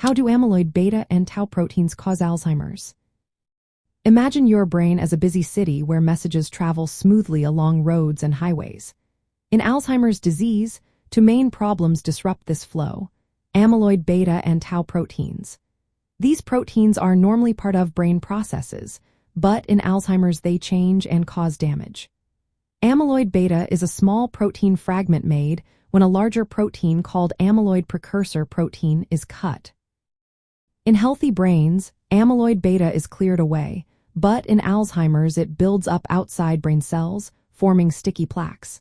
How do amyloid beta and tau proteins cause Alzheimer's? Imagine your brain as a busy city where messages travel smoothly along roads and highways. In Alzheimer's disease, two main problems disrupt this flow: amyloid beta and tau proteins. These proteins are normally part of brain processes, but in Alzheimer's they change and cause damage. Amyloid beta is a small protein fragment made when a larger protein called amyloid precursor protein is cut. In healthy brains, amyloid beta is cleared away, but in Alzheimer's it builds up outside brain cells, forming sticky plaques.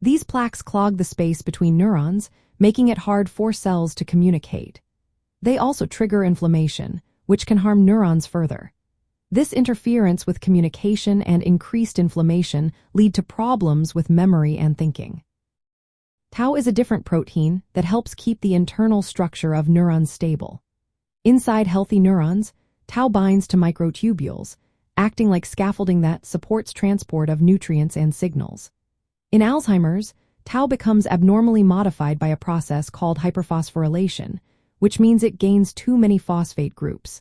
These plaques clog the space between neurons, making it hard for cells to communicate. They also trigger inflammation, which can harm neurons further. This interference with communication and increased inflammation lead to problems with memory and thinking. Tau is a different protein that helps keep the internal structure of neurons stable. Inside healthy neurons, tau binds to microtubules, acting like scaffolding that supports transport of nutrients and signals. In Alzheimer's, tau becomes abnormally modified by a process called hyperphosphorylation, which means it gains too many phosphate groups.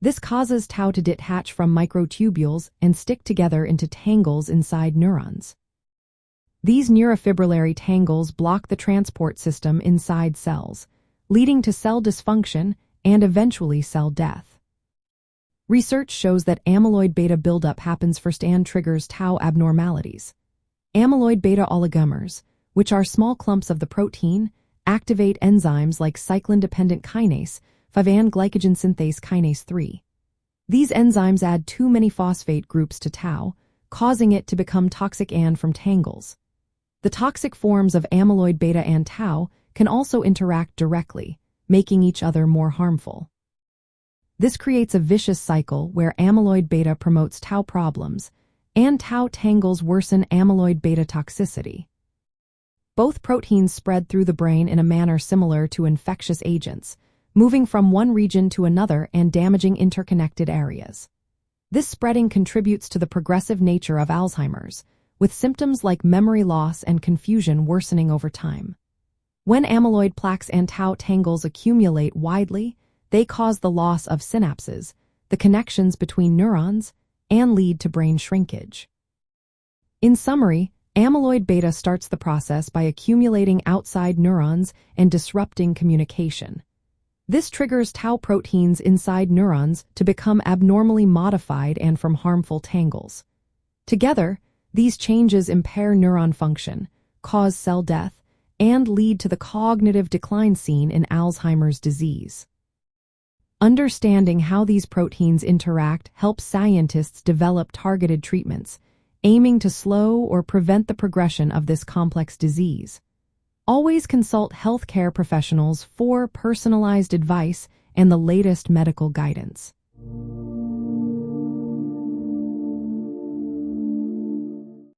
This causes tau to detach from microtubules and stick together into tangles inside neurons. These neurofibrillary tangles block the transport system inside cells, leading to cell dysfunction and eventually cell death. Research shows that amyloid beta buildup happens first and triggers tau abnormalities. Amyloid beta oligomers, which are small clumps of the protein, activate enzymes like cyclin-dependent kinase 5 and glycogen synthase kinase 3. These enzymes add too many phosphate groups to tau, causing it to become toxic and from tangles. The toxic forms of amyloid beta and tau can also interact directly, making each other more harmful. This creates a vicious cycle where amyloid beta promotes tau problems, and tau tangles worsen amyloid beta toxicity. Both proteins spread through the brain in a manner similar to infectious agents, moving from one region to another and damaging interconnected areas. This spreading contributes to the progressive nature of Alzheimer's, with symptoms like memory loss and confusion worsening over time. When amyloid plaques and tau tangles accumulate widely, they cause the loss of synapses, the connections between neurons, and lead to brain shrinkage. In summary, amyloid beta starts the process by accumulating outside neurons and disrupting communication. This triggers tau proteins inside neurons to become abnormally modified and from harmful tangles. Together, these changes impair neuron function, cause cell death, and lead to the cognitive decline seen in Alzheimer's disease. Understanding how these proteins interact helps scientists develop targeted treatments, aiming to slow or prevent the progression of this complex disease. Always consult healthcare professionals for personalized advice and the latest medical guidance.